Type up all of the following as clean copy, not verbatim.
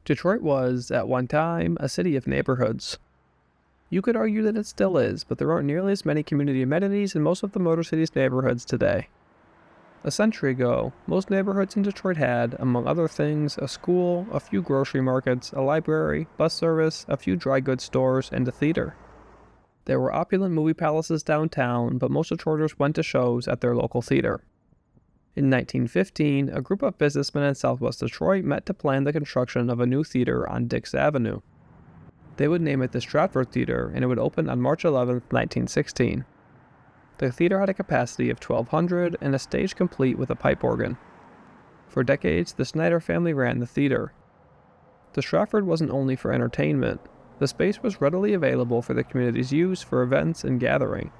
Detroit was, at one time, a city of neighborhoods. You could argue that it still is, but there aren't nearly as many community amenities in most of the Motor City's neighborhoods today. A century ago, most neighborhoods in Detroit had, among other things, a school, a few grocery markets, a library, bus service, a few dry goods stores, and a theater. There were opulent movie palaces downtown, but most Detroiters went to shows at their local theater. In 1915, a group of businessmen in southwest Detroit met to plan the construction of a new theater on Dix Avenue. They would name it the Stratford Theatre, and it would open on March 11, 1916. The theater had a capacity of 1,200 and a stage complete with a pipe organ. For decades, the Snyder family ran the theater. The Stratford wasn't only for entertainment. The space was readily available for the community's use for events and gathering.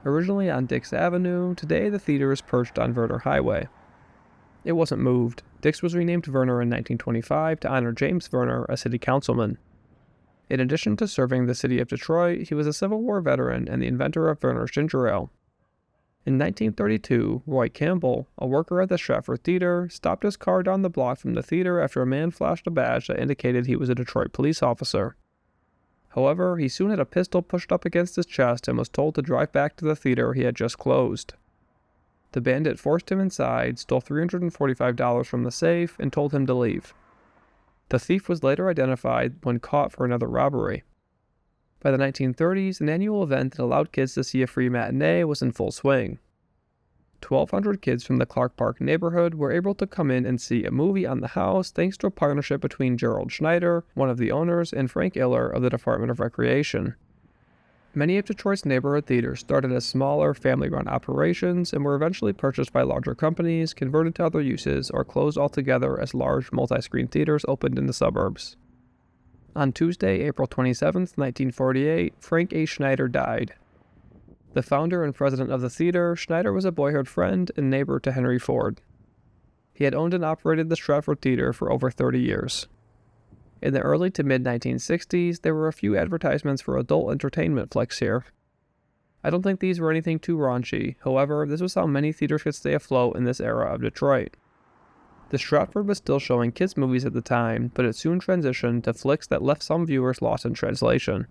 Originally on Dix Avenue, today the theater is perched on Vernor Highway. It wasn't moved. Dix was renamed Vernor in 1925 to honor James Vernor, a city councilman. In addition to serving the city of Detroit, he was a Civil War veteran and the inventor of Vernor's ginger ale. In 1932, Roy Campbell, a worker at the Stratford Theatre, stopped his car down the block from the theater after a man flashed a badge that indicated he was a Detroit police officer. However, he soon had a pistol pushed up against his chest and was told to drive back to the theater he had just closed. The bandit forced him inside, stole $345 from the safe, and told him to leave. The thief was later identified when caught for another robbery. By the 1930s, an annual event that allowed kids to see a free matinee was in full swing. 1,200 kids from the Clark Park neighborhood were able to come in and see a movie on the house thanks to a partnership between Gerald Schneider, one of the owners, and Frank Iller of the Department of Recreation. Many of Detroit's neighborhood theaters started as smaller, family-run operations and were eventually purchased by larger companies, converted to other uses, or closed altogether as large multi-screen theaters opened in the suburbs. On Tuesday, April 27, 1948, Frank A. Schneider died. The founder and president of the theater, Schneider was a boyhood friend and neighbor to Henry Ford. He had owned and operated the Stratford Theatre for over 30 years. In the early to mid-1960s, there were a few advertisements for adult entertainment flicks here. I don't think these were anything too raunchy, however, this was how many theaters could stay afloat in this era of Detroit. The Stratford was still showing kids' movies at the time, but it soon transitioned to flicks that left some viewers lost in translation.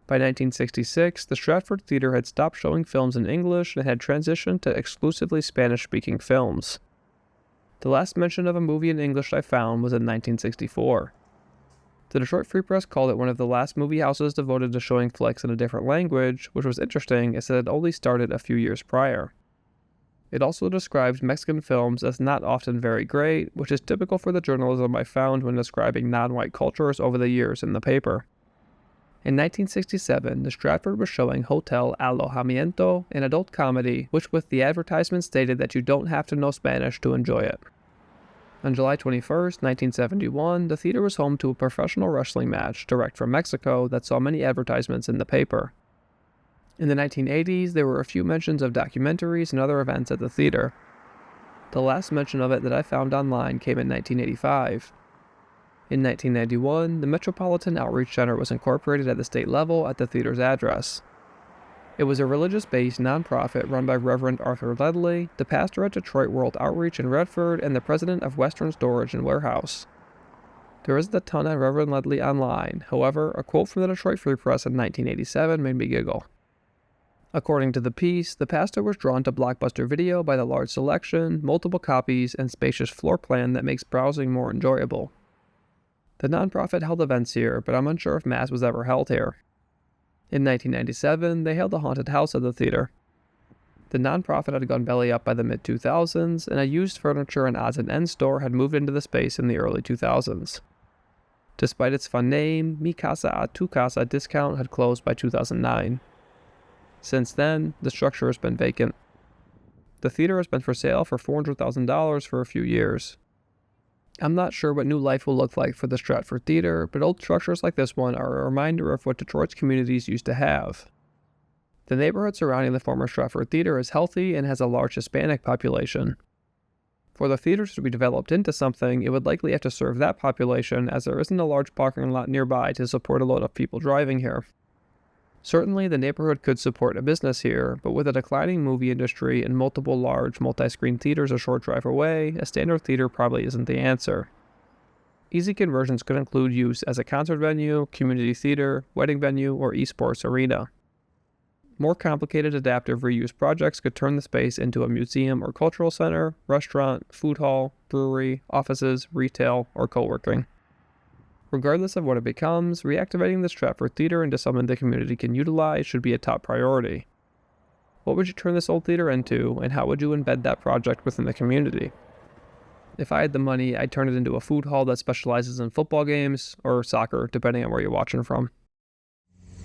By 1966, the Stratford Theatre had stopped showing films in English and had transitioned to exclusively Spanish-speaking films. The last mention of a movie in English I found was in 1964. The Detroit Free Press called it one of the last movie houses devoted to showing flicks in a different language, which was interesting as it had only started a few years prior. It also described Mexican films as not often very great, which is typical for the journalism I found when describing non-white cultures over the years in the paper. In 1967, the Stratford was showing Hotel Alojamiento, an adult comedy, which with the advertisement stated that you don't have to know Spanish to enjoy it. On July 21, 1971, the theater was home to a professional wrestling match direct from Mexico that saw many advertisements in the paper. In the 1980s, there were a few mentions of documentaries and other events at the theater. The last mention of it that I found online came in 1985. In 1991, the Metropolitan Outreach Center was incorporated at the state level at the theater's address. It was a religious-based nonprofit run by Reverend Arthur Ledley, the pastor at Detroit World Outreach in Redford and the president of Western Storage and Warehouse. There isn't a ton on Reverend Ledley online, however, a quote from the Detroit Free Press in 1987 made me giggle. According to the piece, the pastor was drawn to Blockbuster Video by the large selection, multiple copies, and spacious floor plan that makes browsing more enjoyable. The nonprofit held events here, but I'm unsure if Mass was ever held here. In 1997, they held a haunted house at the theater. The nonprofit had gone belly up by the mid-2000s, and a used furniture and odds and ends store had moved into the space in the early 2000s. Despite its fun name, Mi Casa a Tu Casa discount had closed by 2009. Since then, the structure has been vacant. The theater has been for sale for $400,000 for a few years. I'm not sure what new life will look like for the Stratford Theatre, but old structures like this one are a reminder of what Detroit's communities used to have. The neighborhood surrounding the former Stratford Theatre is healthy and has a large Hispanic population. For the theaters to be developed into something, it would likely have to serve that population, as there isn't a large parking lot nearby to support a load of people driving here. Certainly, the neighborhood could support a business here, but with a declining movie industry and multiple large multi-screen theaters a short drive away, a standard theater probably isn't the answer. Easy conversions could include use as a concert venue, community theater, wedding venue, or esports arena. More complicated adaptive reuse projects could turn the space into a museum or cultural center, restaurant, food hall, brewery, offices, retail, or co-working. Regardless of what it becomes, reactivating the Stratford Theatre into something the community can utilize should be a top priority. What would you turn this old theatre into, and how would you embed that project within the community? If I had the money, I'd turn it into a food hall that specializes in football games, or soccer, depending on where you're watching from.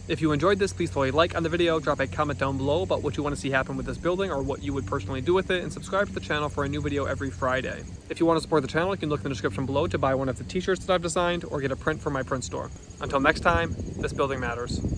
If you enjoyed this, please throw a like on the video, drop a comment down below about what you want to see happen with this building or what you would personally do with it, and subscribe to the channel for a new video every Friday. If you want to support the channel, you can look in the description below to buy one of the t-shirts that I've designed or get a print from my print store. Until next time, this building matters.